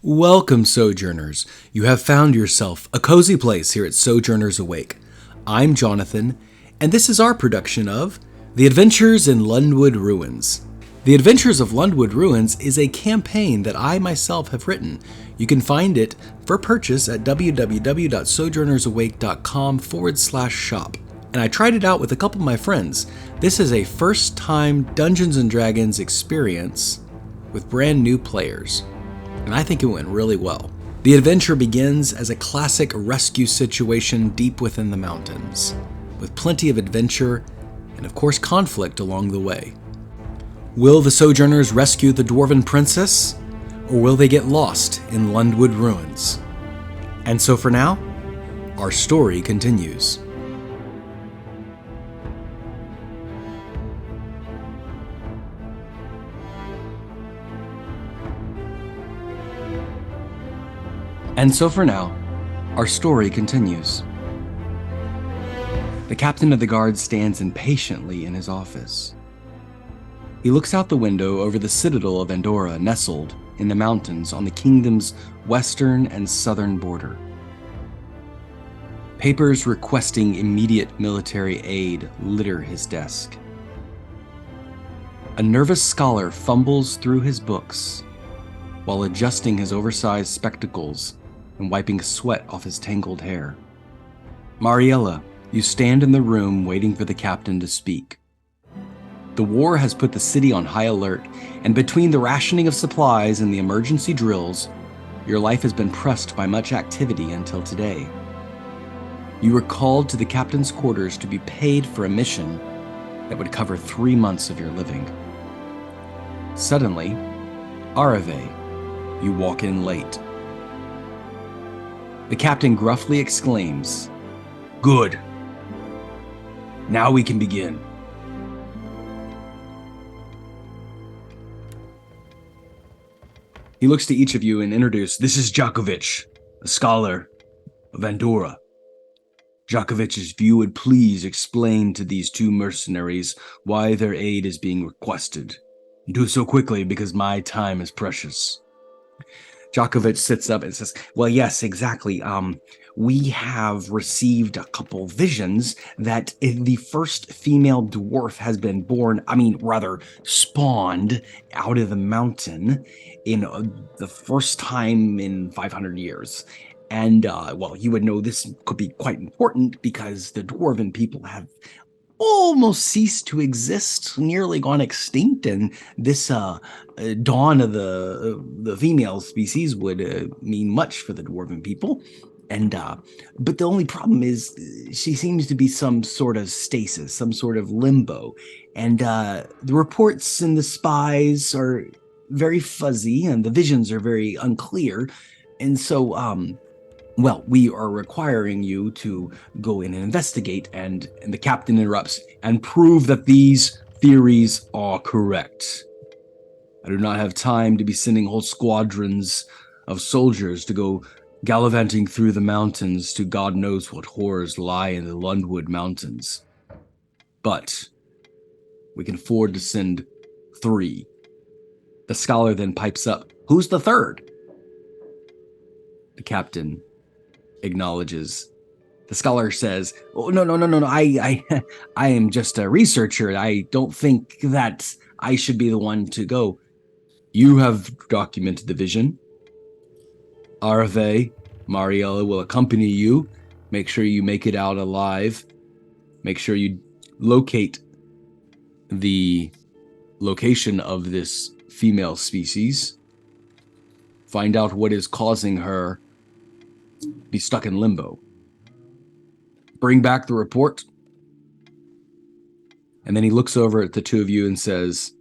Welcome, Sojourners. You have found yourself a cozy place here at Sojourners Awake. I'm Jonathan, and this is our production of The Adventures in Lundwood Ruins. The Adventures of Lundwood Ruins is a campaign that I myself have written. You can find it for purchase at www.sojournersawake.com/shop. And I tried it out with a couple of my friends. This is a first-time Dungeons & Dragons experience with brand new players. And I think it went really well. The adventure begins as a classic rescue situation deep within the mountains, with plenty of adventure and of course conflict along the way. Will the Sojourners rescue the Dwarven princess, or will they get lost in Lundwood Ruins? And so for now, our story continues. And so for now, our story continues. The captain of the guard stands impatiently in his office. He looks out the window over the citadel of Andorra, nestled in the mountains on the kingdom's western and southern border. Papers requesting immediate military aid litter his desk. A nervous scholar fumbles through his books while adjusting his oversized spectacles and wiping sweat off his tangled hair. Mariella, you stand in the room waiting for the captain to speak. The war has put the city on high alert, and between the rationing of supplies and the emergency drills, your life has been pressed by much activity until today. You were called to the captain's quarters to be paid for a mission that would cover 3 months of your living. Suddenly, Arave, you walk in late. The captain gruffly exclaims, "Good. Now we can begin." He looks to each of you and introduces, "This is Jakovich, a scholar of Andorra. Jakovich, if you would please explain to these two mercenaries why their aid is being requested. Do so quickly because my time is precious." Jakovich sits up and says, "Well, yes, exactly. We have received a couple visions that the first female dwarf has been born, spawned out of the mountain in the first time in 500 years. And, you would know this could be quite important because the dwarven people have almost ceased to exist, nearly gone extinct, and this dawn of the female species would mean much for the dwarven people. And but the only problem is she seems to be some sort of stasis, some sort of limbo, and the reports and the spies are very fuzzy, and the visions are very unclear, and so we are requiring you to go in and investigate," and the captain interrupts, "and prove that these theories are correct. I do not have time to be sending whole squadrons of soldiers to go gallivanting through the mountains to God knows what horrors lie in the Lundwood Mountains. But we can afford to send 3. The scholar then pipes up, "Who's the third?" The captain acknowledges. The scholar says, "Oh, no, I am just a researcher. I don't think that I should be the one to go." "You have documented the vision. Arave, Mariella will accompany you. Make sure you make it out alive. Make sure you locate the location of this female species. Find out what is causing her be stuck in limbo. Bring back the report." And then he looks over at the two of you and says,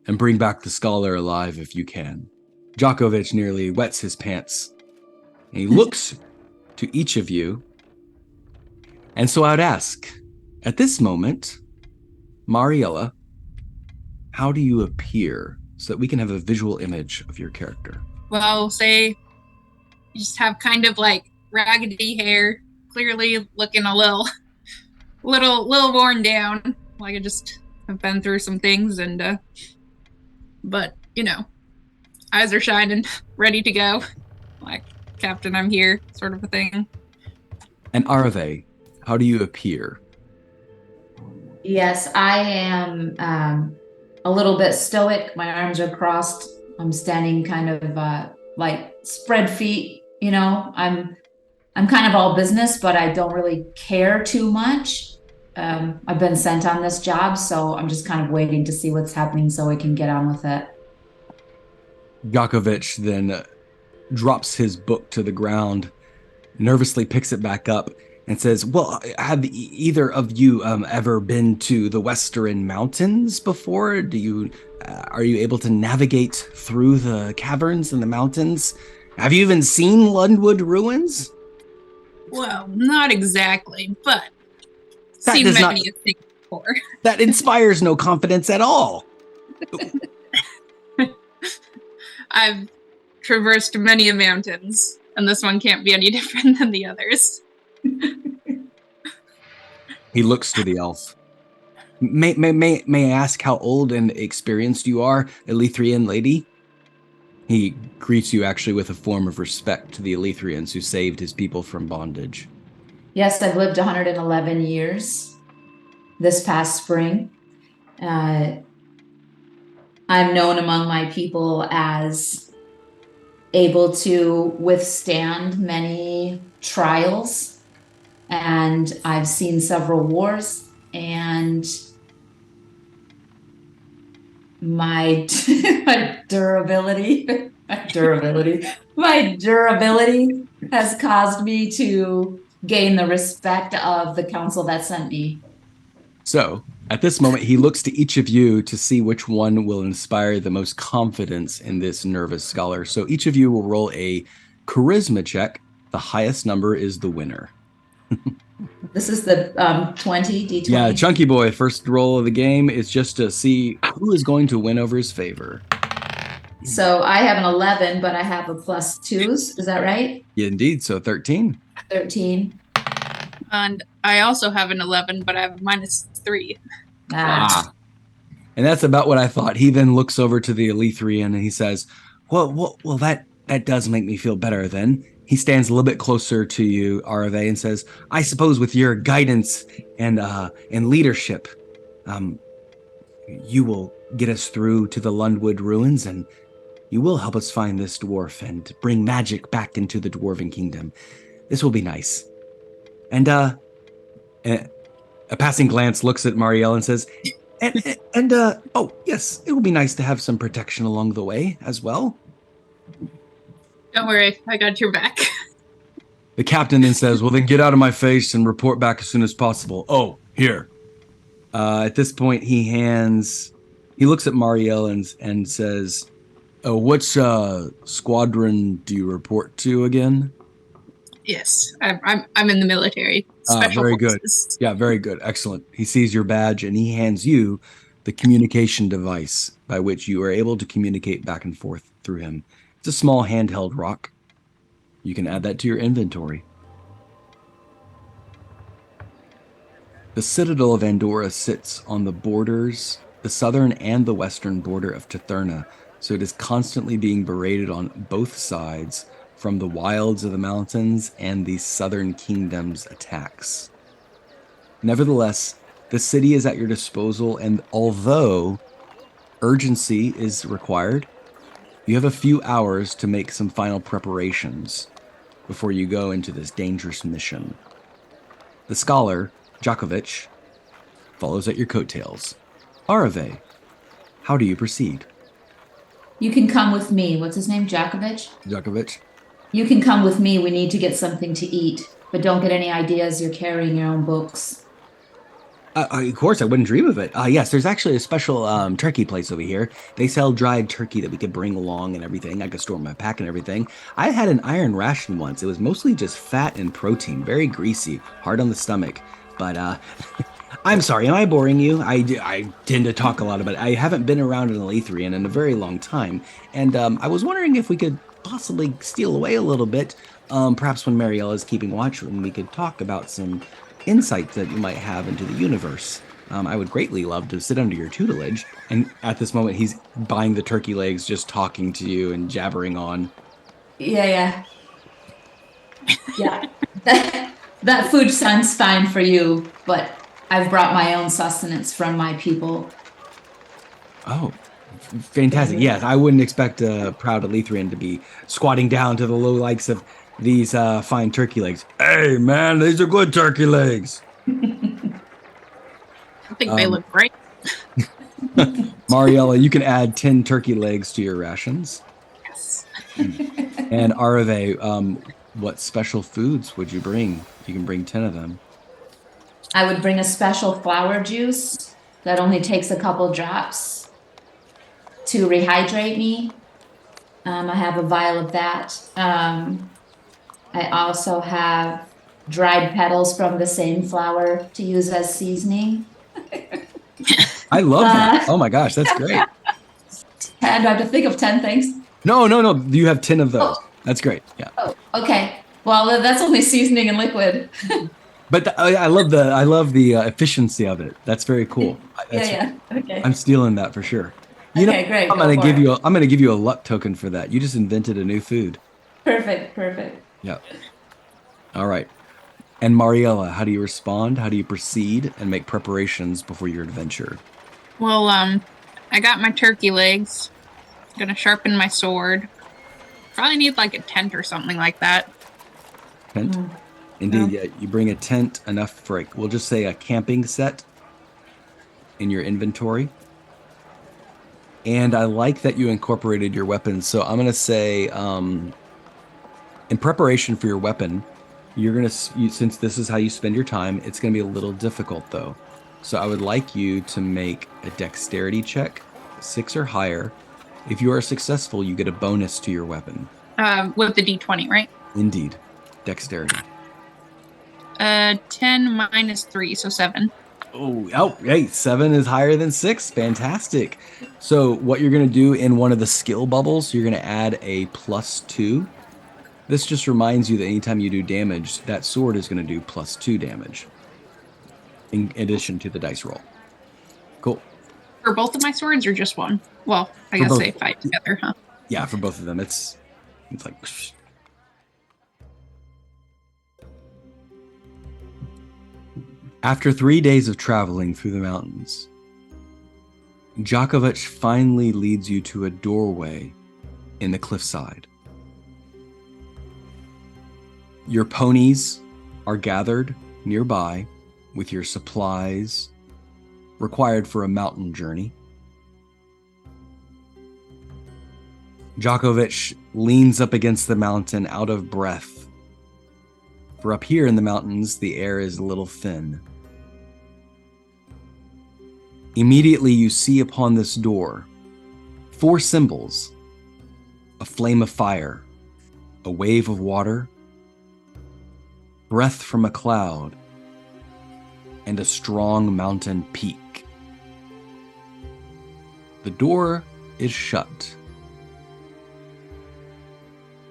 "And bring back the scholar alive if you can." Jakovich nearly wets his pants. And he looks to each of you. And so I'd ask, at this moment, Mariella, how do you appear so that we can have a visual image of your character? Well, say you just have kind of like raggedy hair, clearly looking a little worn down. Like I just have been through some things, and but eyes are shining, ready to go. Like, Captain, I'm here, sort of a thing. And Arve, how do you appear? Yes, I am a little bit stoic. My arms are crossed. I'm standing kind of like spread feet. I'm kind of all business, but I don't really care too much. I've been sent on this job, so I'm just kind of waiting to see what's happening so we can get on with it. Djokovic then drops his book to the ground, nervously picks it back up, and says, well, have either of you ever been to the Western Mountains before? Are you able to navigate through the caverns and the mountains? Have you even seen Lundwood ruins? Well, not exactly, but That seen does many not- a thing before. That inspires no confidence at all. I've traversed many mountains, and this one can't be any different than the others. He looks to the elf. May I ask how old and experienced you are, Elethrian lady? He greets you actually with a form of respect to the Elethrians who saved his people from bondage. Yes, I've lived 111 years this past spring. I'm known among my people as able to withstand many trials, and I've seen several wars, and my durability has caused me to gain the respect of the council that sent me. So, at this moment, he looks to each of you to see which one will inspire the most confidence in this nervous scholar. So each of you will roll a charisma check. The highest number is the winner. This is the 20 D20. Yeah, Chunky Boy, first roll of the game is just to see who is going to win over his favor. So I have an 11, but I have a +2s. Is that right? Yeah, indeed. So 13. 13. And I also have an 11, but I have a -3. And that's about what I thought. He then looks over to the Elethrian and he says, well, that does make me feel better then. He stands a little bit closer to you, Arave, and says, I suppose with your guidance and leadership, you will get us through to the Lundwood ruins, and you will help us find this dwarf and bring magic back into the dwarven kingdom. This will be nice. And a passing glance looks at Marielle and says, oh, yes, it will be nice to have some protection along the way as well. Don't worry, I got your back. The captain then says, well, then get out of my face and report back as soon as possible. Oh, here. At this point, he looks at Marielle and says, oh, which squadron do you report to again? Yes, I'm in the military. Special very forces. Good. Yeah, very good. Excellent. He sees your badge and he hands you the communication device by which you are able to communicate back and forth through him. It's a small handheld rock. You can add that to your inventory. The Citadel of Andorra sits on the borders, the southern and the western border of Tetherna, so it is constantly being berated on both sides from the wilds of the mountains and the southern kingdom's attacks. Nevertheless, the city is at your disposal, and although urgency is required, you have a few hours to make some final preparations before you go into this dangerous mission. The scholar, Djokovic, follows at your coattails. Arave, how do you proceed? You can come with me. What's his name? Djokovic? Djokovic? You can come with me. We need to get something to eat. But don't get any ideas. You're carrying your own books. Of course, I wouldn't dream of it. Yes, there's actually a special turkey place over here. They sell dried turkey that we could bring along and everything. I could store in my pack and everything. I had an iron ration once. It was mostly just fat and protein, very greasy, hard on the stomach. But I'm sorry, am I boring you? I tend to talk a lot about it. I haven't been around an Elethrian in a very long time. And I was wondering if we could possibly steal away a little bit, perhaps when Marielle is keeping watch, and we could talk about some insight that you might have into the universe. I would greatly love to sit under your tutelage. And at this moment, he's buying the turkey legs, just talking to you and jabbering on. Yeah. That food sounds fine for you, but I've brought my own sustenance from my people. Oh, fantastic. Yes, I wouldn't expect a proud Elethrian to be squatting down to the low likes of these fine turkey legs. Hey, man, these are good turkey legs. I think they look great. Mariella, you can add 10 turkey legs to your rations. Yes. And Arave, what special foods would you bring? You can bring 10 of them. I would bring a special flower juice that only takes a couple drops to rehydrate me. I have a vial of that. I also have dried petals from the same flower to use as seasoning. I love that. Oh my gosh, that's great. And I have to think of 10 things. No. You have 10 of those. That's great. Yeah. Oh, okay. Well, that's only seasoning and liquid. But I love the efficiency of it. That's very cool. Yeah. Okay. I'm stealing that for sure. Okay, great. I'm gonna give you a luck token for that. You just invented a new food. Perfect. Yeah. All right. And Mariella, how do you respond? How do you proceed and make preparations before your adventure? Well, I got my turkey legs. Gonna sharpen my sword. Probably need like a tent or something like that. Tent? Indeed, yeah. You bring a tent, enough for, we'll just say a camping set in your inventory. And I like that you incorporated your weapons. So I'm going to say, in preparation for your weapon, since this is how you spend your time, it's going to be a little difficult though. So I would like you to make a dexterity check, 6 or higher. If you are successful, you get a bonus to your weapon. With the D20, right? Indeed. Dexterity. 10 minus 3, so 7. Oh, hey, 7 is higher than 6. Fantastic. So what you're going to do in one of the skill bubbles, you're going to add a +2. This just reminds you that anytime you do damage, that sword is going to do +2 damage in addition to the dice roll. Cool. For both of my swords or just one? Well, I guess they fight together, huh? Yeah, for both of them. It's like... After 3 days of traveling through the mountains, Djakovic finally leads you to a doorway in the cliffside. Your ponies are gathered nearby with your supplies required for a mountain journey. Djakovic leans up against the mountain out of breath. For up here in the mountains, the air is a little thin. Immediately you see upon this door 4 symbols: a flame of fire, a wave of water, breath from a cloud, and a strong mountain peak. The door is shut.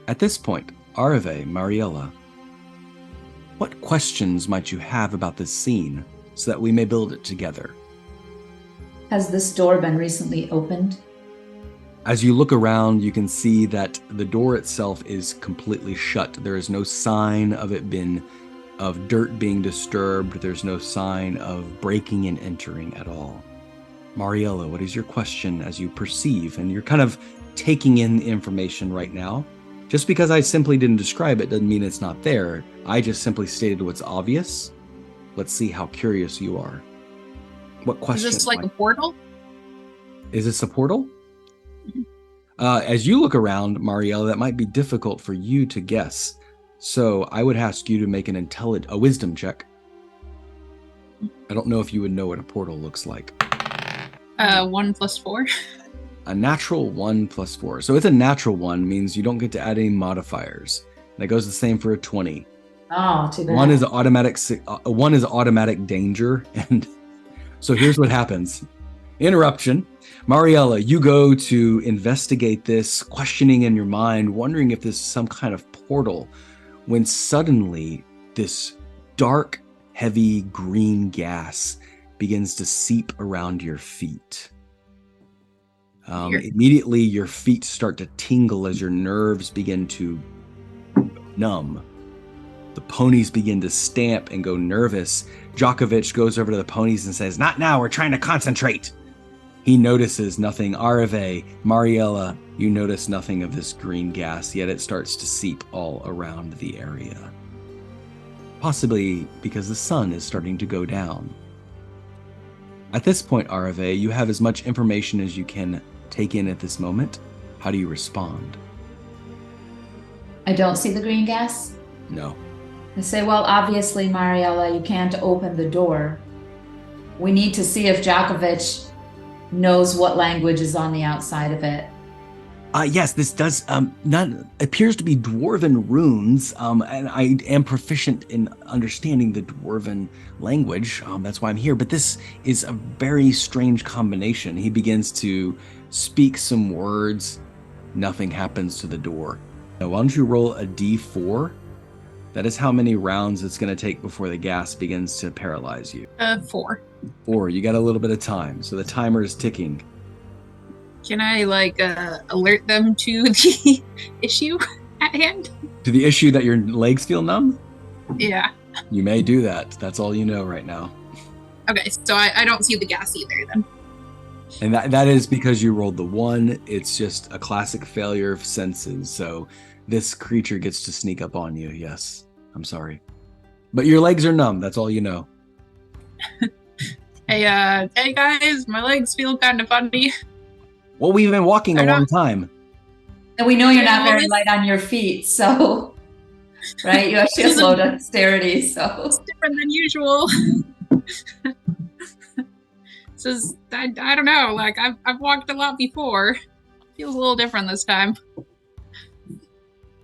At this point, Arve, Mariella, what questions might you have about this scene so that we may build it together? Has this door been recently opened? As you look around, you can see that the door itself is completely shut. There is no sign of dirt being disturbed. There's no sign of breaking and entering at all. Mariella, what is your question as you perceive? And you're kind of taking in the information right now. Just because I simply didn't describe it doesn't mean it's not there. I just simply stated what's obvious. Let's see how curious you are. What question? Is this like a portal? Is this a portal? As you look around, Mariella, that might be difficult for you to guess. So I would ask you to make a wisdom check. I don't know if you would know what a portal looks like. 1 + 4. A natural 1 + 4. So it's a natural 1 means you don't get to add any modifiers. That goes the same for a 20. Oh, too bad. 1 is automatic danger, and so here's what happens. Interruption. Mariella, you go to investigate this, questioning in your mind, wondering if this is some kind of portal, when suddenly this dark, heavy green gas begins to seep around your feet. Immediately, your feet start to tingle as your nerves begin to numb. The ponies begin to stamp and go nervous. Djokovic goes over to the ponies and says, "Not now, we're trying to concentrate." He notices nothing. Arve, Mariella, you notice nothing of this green gas, yet it starts to seep all around the area. Possibly because the sun is starting to go down. At this point, Arve, you have as much information as you can take in at this moment. How do you respond? I don't see the green gas. No. I say, well, obviously, Mariella, you can't open the door. We need to see if Djokovic knows what language is on the outside of it. Yes, this does appears to be dwarven runes, and I am proficient in understanding the dwarven language. That's why I'm here. But this is a very strange combination. He begins to speak some words. Nothing happens to the door. Now, why don't you roll a d4? That is how many rounds it's going to take before the gas begins to paralyze you. 4. 4. You got a little bit of time, so the timer is ticking. Can I alert them to the issue at hand? To the issue that your legs feel numb? Yeah. You may do that. That's all you know right now. Okay, so I don't see the gas either then. And that is because you rolled the 1. It's just a classic failure of senses. So this creature gets to sneak up on you. Yes. I'm sorry. But your legs are numb. That's all you know. Hey guys, my legs feel kind of funny. Well, we've been walking a long time. And we know you're not very light on your feet, so, right? You actually have low dexterity, so. It's different than usual. This is, I don't know, like, I've walked a lot before. Feels a little different this time.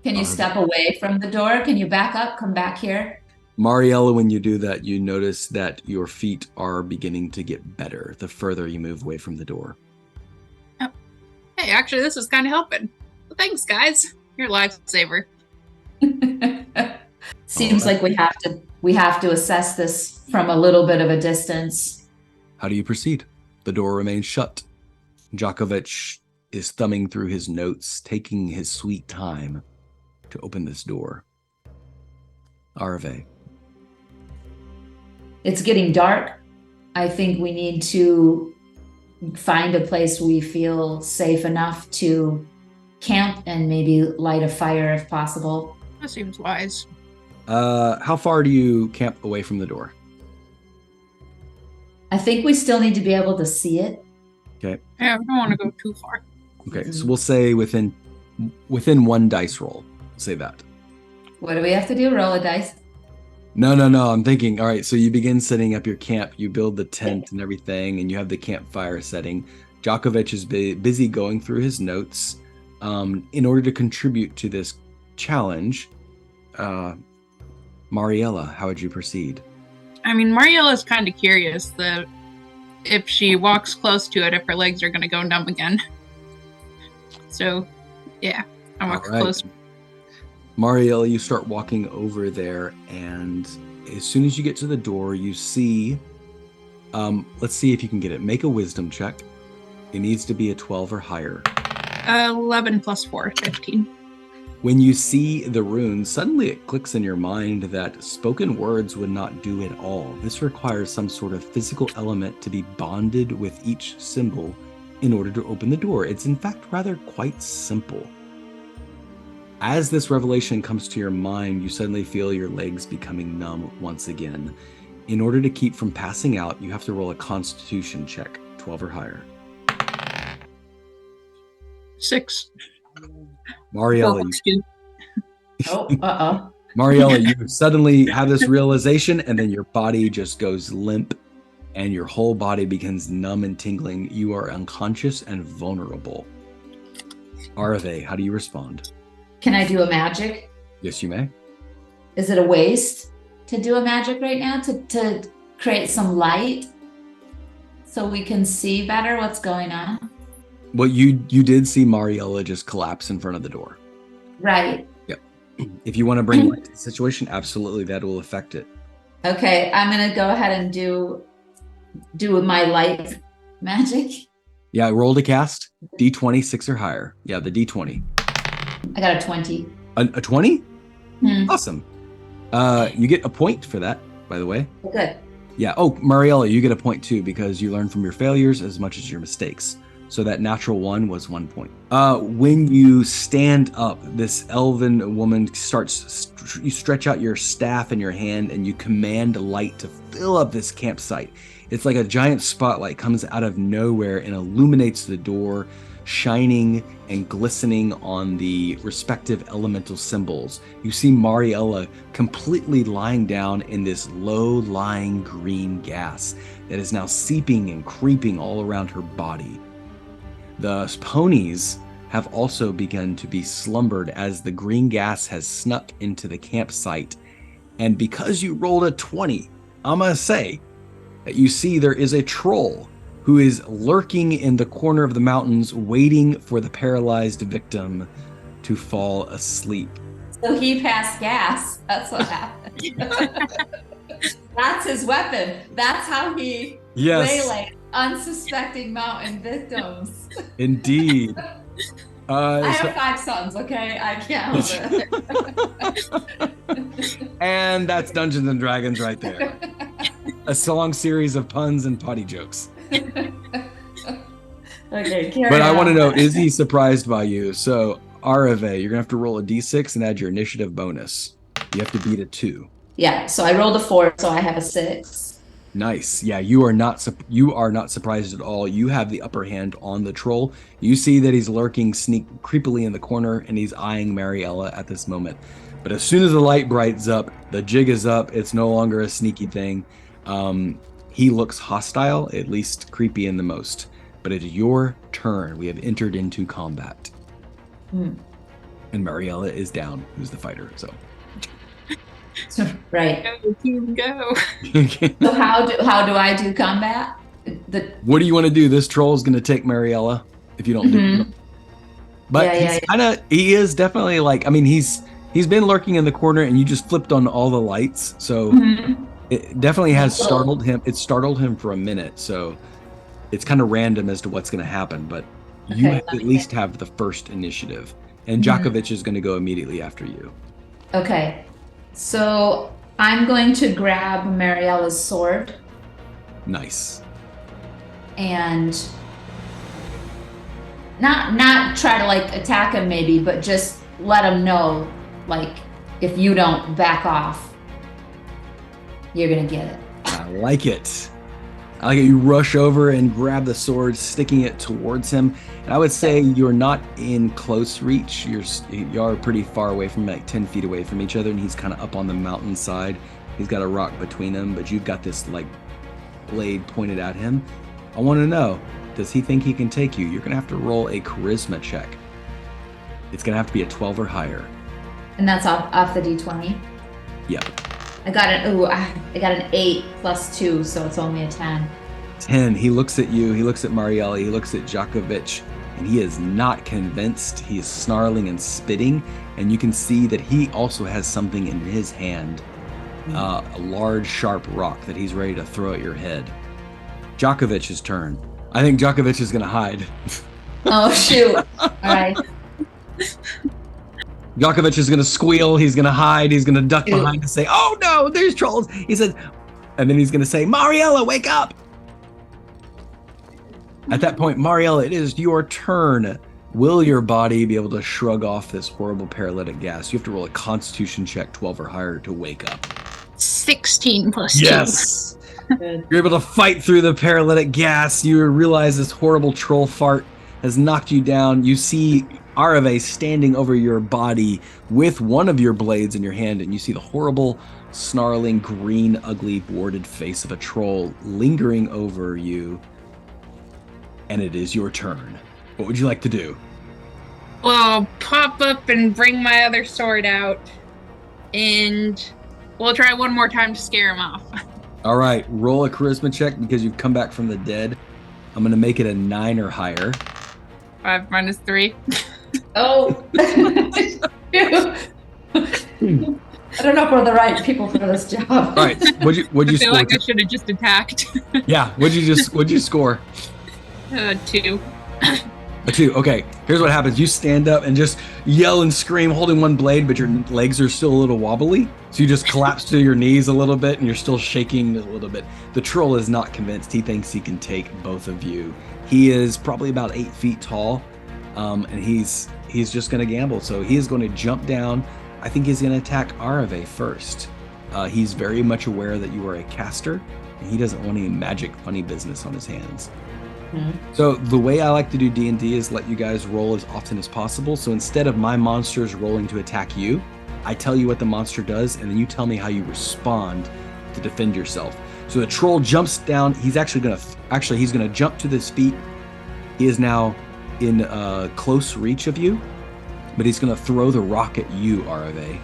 Can you step away from the door? Can you back up, come back here? Mariella, when you do that, you notice that your feet are beginning to get better the further you move away from the door. Oh. Hey, actually, this is kind of helping. Well, thanks, guys. You're a lifesaver. Seems like we have to assess this from a little bit of a distance. How do you proceed? The door remains shut. Djokovic is thumbing through his notes, taking his sweet time to open this door. Arve. It's getting dark. I think we need to find a place we feel safe enough to camp and maybe light a fire if possible. That seems wise. How far do you camp away from the door? I think we still need to be able to see it. Okay. Yeah, we don't want to go too far. Okay, so we'll say within 1 dice roll. Say that. What do we have to do? Roll a dice? No. I'm thinking, all right, so you begin setting up your camp. You build the tent and everything, and you have the campfire setting. Djokovic is busy going through his notes. In order to contribute to this challenge, Mariella, how would you proceed? I mean, Mariella's kind of curious that if she walks close to it, if her legs are going to go numb again. So, yeah, I walk close. Mariella, you start walking over there, and as soon as you get to the door, you see, let's see if you can get it. Make a wisdom check. It needs to be a 12 or higher. 11 plus 4, 15. When you see the runes, suddenly it clicks in your mind that spoken words would not do it all. This requires some sort of physical element to be bonded with each symbol in order to open the door. It's in fact rather quite simple. As this revelation comes to your mind, you suddenly feel your legs becoming numb once again. In order to keep from passing out, you have to roll a constitution check, 12 or higher. 6. Mariella, Oh, Mariella, you suddenly have this realization, and then your body just goes limp, and your whole body begins numb and tingling. You are unconscious and vulnerable. Arve, how do you respond? Can I do a magic? Yes, you may. Is it a waste to do a magic right now to create some light so we can see better what's going on? Well, you did see Mariella just collapse in front of the door. Right. Yep. If you want to bring light to the situation, absolutely, that will affect it. Okay, I'm going to go ahead and do do my light magic. Yeah, roll to cast. D20, 6 or higher. Yeah, the D20. I got a 20. A 20? Hmm. Awesome. You get a point for that, by the way. Good. Yeah. Oh, Mariella, you get a point too because you learn from your failures as much as your mistakes. So that natural 1 was 1 point. When you stand up, this elven woman you stretch out your staff in your hand and you command light to fill up this campsite. It's like a giant spotlight comes out of nowhere and illuminates the door, shining and glistening on the respective elemental symbols. You see Mariella completely lying down in this low-lying green gas that is now seeping and creeping all around her body. The ponies have also begun to be slumbered as the green gas has snuck into the campsite. And because you rolled a 20, I'm going to say that you see there is a troll who is lurking in the corner of the mountains waiting for the paralyzed victim to fall asleep. So he passed gas. That's what happened. That's his weapon. That's how he waylaid unsuspecting mountain victims. Indeed. I have 5 sons, okay? I can't help it. And that's Dungeons and Dragons right there. A long series of puns and potty jokes. Okay, but I want to know, is he surprised by you? So, Arave, you're going to have to roll a d6 and add your initiative bonus. You have to beat a 2. Yeah, so I rolled a 4, so I have a 6. Nice. Yeah, you are not surprised at all. You have the upper hand on the troll. You see that he's lurking creepily in the corner, and he's eyeing Mariella at this moment. But as soon as the light brightens up, the jig is up. It's no longer a sneaky thing. He looks hostile, at least creepy in the most. But it is your turn. We have entered into combat. And Mariella is down, who's the fighter. So. Right. Go, team, go. So how do I do combat? What do you want to do? This troll is going to take Mariella if you don't do it. But he is definitely like, I mean, he's been lurking in the corner and you just flipped on all the lights. So it definitely has startled him. It startled him for a minute. So it's kind of random as to what's going to happen, but you at least have the first initiative. And Djokovic is going to go immediately after you. Okay. So I'm going to grab Mariella's sword. Nice. And not try to like attack him maybe, but just let him know, like, if you don't back off, you're gonna get it. I like it. I like it. You rush over and grab the sword, sticking it towards him. And I would say you're not in close reach. You're pretty far away from, like 10 feet away from each other, and he's kind of up on the mountainside. He's got a rock between them, but you've got this like blade pointed at him. I want to know, does he think he can take you? You're gonna have to roll a charisma check. It's gonna have to be a 12 or higher. And that's off the d20. Yeah. I got an 8 plus 2, so it's only a 10. 10. He looks at you. He looks at Mariella. He looks at Djokovic, and he is not convinced. He is snarling and spitting, and you can see that he also has something in his hand, a large, sharp rock that he's ready to throw at your head. Djokovic's turn. I think Djokovic is going to hide. Oh, shoot. All right. Djokovic is going to squeal. He's going to hide. He's going to duck behind and say, "Oh no, there's trolls." He says, and then he's going to say, "Mariella, wake up." At that point, Mariella, it is your turn. Will your body be able to shrug off this horrible paralytic gas? You have to roll a Constitution check, 12 or higher, to wake up. 16 plus 2. Yes. You're able to fight through the paralytic gas. You realize this horrible troll fart has knocked you down. You see Arave standing over your body with one of your blades in your hand, and you see the horrible, snarling, green, ugly, boarded face of a troll lingering over you. And it is your turn. What would you like to do? Well, I'll pop up and bring my other sword out, and we'll try one more time to scare him off. All right, roll a charisma check because you've come back from the dead. I'm going to make it a 9 or higher. 5 minus 3. Oh. don't know if we're the right people for this job. All right. What'd you I feel score? like I should have just attacked. Yeah. What'd you score? 2. A 2. Okay. Here's what happens. You stand up and just yell and scream, holding one blade, but your legs are still a little wobbly. So you just collapse to your knees a little bit, and you're still shaking a little bit. The troll is not convinced. He thinks he can take both of you. He is probably about 8 feet tall, and he's just going to gamble. So he is going to jump down. I think he's going to attack Arave first. He's very much aware that you are a caster, and he doesn't want any magic funny business on his hands. So the way I like to do D&D is let you guys roll as often as possible. So instead of my monsters rolling to attack you, I tell you what the monster does, and then you tell me how you respond to defend yourself. So the troll jumps down. He's actually he's gonna jump to his feet. He is now in close reach of you, but he's gonna throw the rock at you, Arave.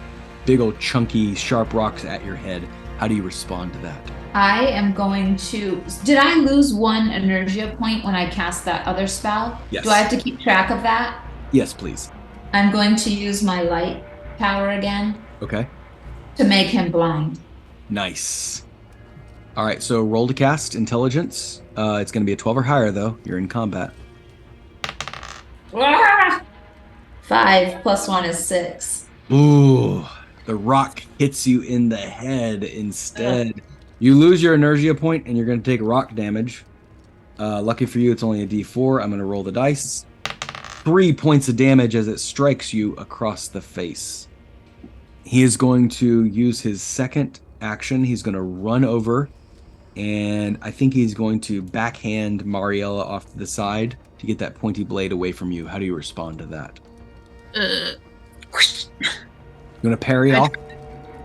Big old chunky, sharp rocks at your head. How do you respond to that? I am going to. Did I lose 1 energia point when I cast that other spell? Yes. Do I have to keep track of that? Yes, please. I'm going to use my light power again Okay. to make him blind. Nice. All right, so roll to cast intelligence. It's going to be a 12 or higher, though. You're in combat. 5 plus 1 is 6. Ooh, the rock hits you in the head instead. You lose your energia point, and you're going to take rock damage. Lucky for you, it's only a D4. I'm going to roll the dice. 3 points of damage as it strikes you across the face. He is going to use his second action. He's going to run over, and I think he's going to backhand Mariella off to the side to get that pointy blade away from you. How do you respond to that? You going to parry off?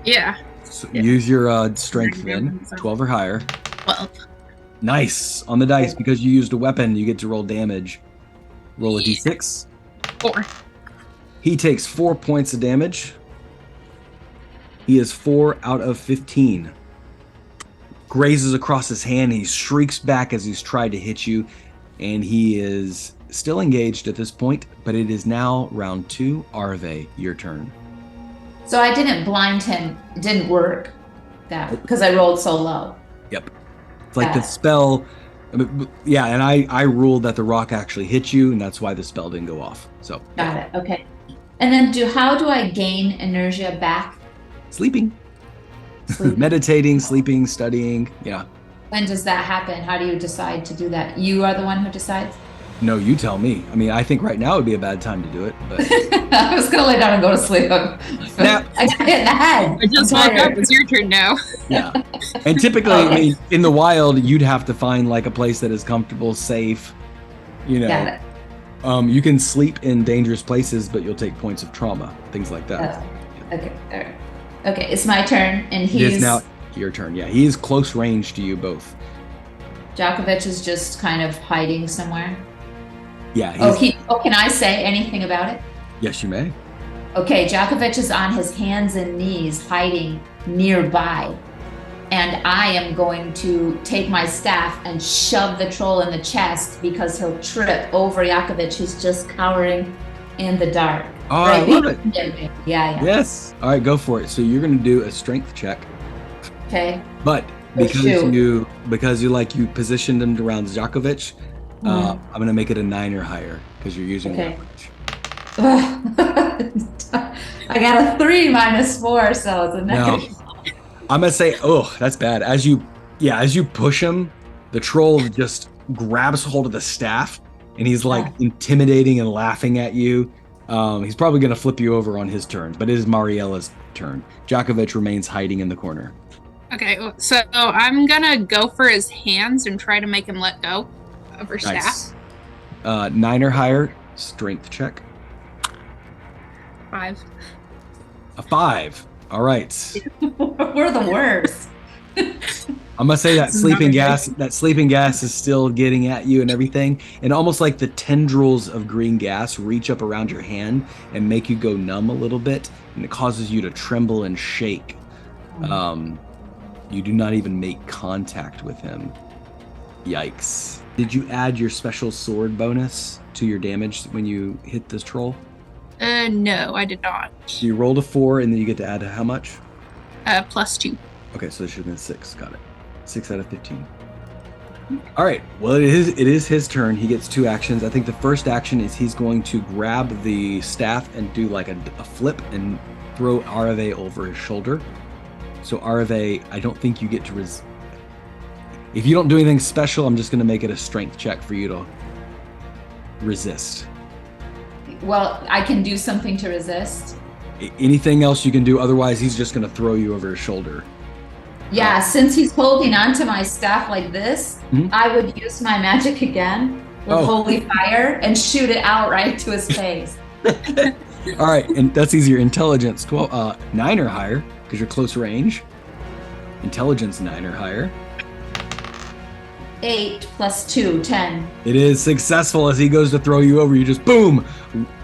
Yeah. So use your strength then. 12 or higher. 12. Nice. On the dice, because you used a weapon, you get to roll damage. Roll a d6. 4. He takes 4 points of damage. He is 4 out of 15. Grazes across his hand. He shrieks back as he's tried to hit you, and he is still engaged at this point, but it is now round 2. Arve, your turn. So I didn't blind him. It didn't work. That because I rolled so low. Yep. It's like the spell. Yeah, and I ruled that the rock actually hit you, and that's why the spell didn't go off. So Got it. Okay. And then how do I gain inertia back? sleeping. Sleep. Meditating, sleeping, studying. Yeah. When does that happen? How do you decide to do that? You are the one who decides? No, you tell me. I mean, I think right now would be a bad time to do it, but I was going to lay down and go to sleep. Now- I got hit in the head. I just woke up. It's your turn now. yeah. And typically, I mean, in the wild, you'd have to find like a place that is comfortable, safe. You know, Got it. You can sleep in dangerous places, but you'll take points of trauma, things like that. Okay. All right. Okay. It's my turn, and It he's is now your turn. Yeah, he is close range to you both. Djokovic is just kind of hiding somewhere. Yeah. Can I say anything about it? Yes, you may. Okay, Djokovic is on his hands and knees hiding nearby. And I am going to take my staff and shove the troll in the chest because he'll trip over Yakovic, who's just cowering in the dark. Oh, I love it. Yeah. Yes. All right, go for it. So you're going to do a strength check, Okay. but because shoot. you positioned him around Djokovic, I'm going to make it a 9 or higher because you're using Okay. leverage. I got a 3 minus 4, so it's a negative. I'm gonna say, oh, that's bad. As you push him, the troll just grabs hold of the staff, and he's like intimidating and laughing at you. He's probably gonna flip you over on his turn, but it is Mariella's turn. Djokovic remains hiding in the corner. Okay, so I'm gonna go for his hands and try to make him let go of her Nice. staff. 9 or higher, strength check. 5. A 5. All right. We're the worst. I'm gonna say that sleeping gas is still getting at you and everything, and almost like the tendrils of green gas reach up around your hand and make you go numb a little bit, and it causes you to tremble and shake. You do not even make contact with him. Yikes. Did you add your special sword bonus to your damage when you hit this troll? No, I did not. So you rolled a 4, and then you get to add how much? +2. Okay, so it should have been 6. Got it. 6 out of 15. All right. Well, it is his turn. He gets 2 actions. I think the first action is he's going to grab the staff and do like a flip and throw Arave over his shoulder. So Arave, I don't think you get to if you don't do anything special, I'm just going to make it a strength check for you to resist. Well, I can do something to resist. Anything else you can do? Otherwise, he's just going to throw you over his shoulder. Yeah, since he's holding onto my staff like this, I would use my magic again with holy fire and shoot it out right to his face. All right, and that's easier. Intelligence 9 or higher because you're close range. Intelligence 9 or higher. 8 + 2, 10. It is successful. As he goes to throw you over, you just boom,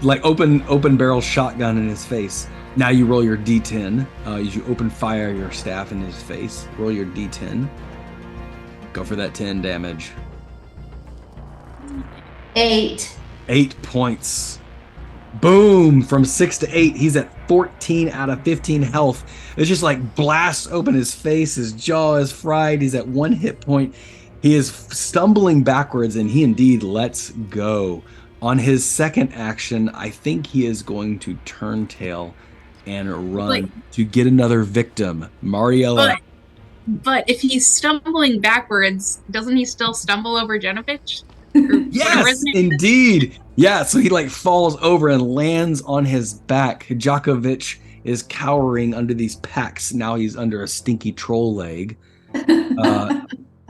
like open barrel shotgun in his face. Now you roll your D10. As you open fire your staff in his face, roll your D10. Go for that 10 damage. 8. 8 points. Boom! From 6 to 8, he's at 14 out of 15 health. It's just like blasts open his face. His jaw is fried. He's at 1 hit point. He is stumbling backwards, and he indeed lets go. On his second action, I think he is going to turn tail and run to get another victim. Mariella. But if he's stumbling backwards, doesn't he still stumble over Genovich? Yes, indeed. Yeah, so he like falls over and lands on his back. Djokovic is cowering under these packs. Now he's under a stinky troll leg.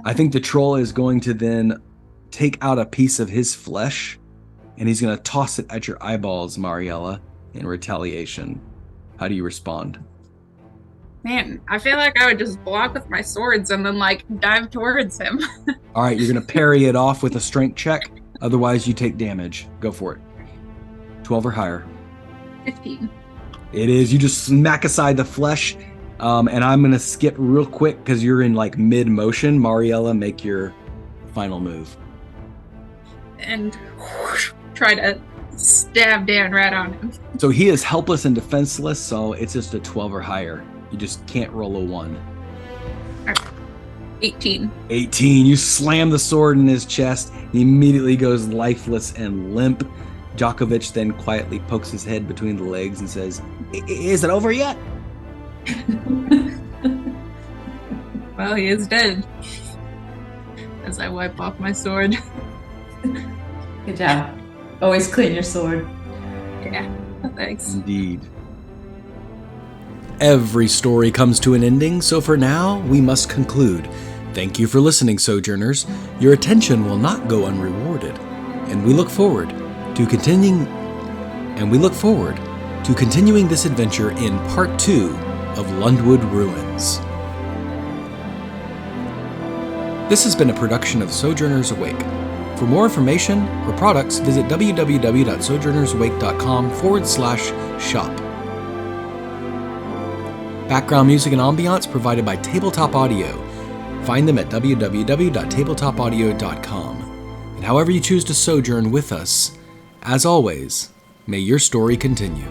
I think the troll is going to then take out a piece of his flesh, and he's going to toss it at your eyeballs, Mariella, in retaliation. How do you respond? Man, I feel like I would just block with my swords and then like dive towards him. All right, you're going to parry it off with a strength check. Otherwise, you take damage. Go for it. 12 or higher. 15. It is. You just smack aside the flesh. And I'm going to skip real quick because you're in like mid motion. Mariella, make your final move. And try to stab Dan right on him. So he is helpless and defenseless. So it's just a 12 or higher. You just can't roll a 1. 18. 18. You slam the sword in his chest. He immediately goes lifeless and limp. Djokovic then quietly pokes his head between the legs and says, "Is it over yet?" Well, he is dead. As I wipe off my sword. Good job. Always clean your sword. Yeah, thanks. Indeed. Every story comes to an ending, so for now, we must conclude. Thank you for listening, Sojourners. Your attention will not go unrewarded, and we look forward to continuing this adventure in Part 2 of Lundwood Ruins. This has been a production of Sojourners Awake. For more information or products, visit www.sojournersawake.com/shop. Background music and ambiance provided by Tabletop Audio. Find them at www.tabletopaudio.com. And however you choose to sojourn with us, as always, may your story continue.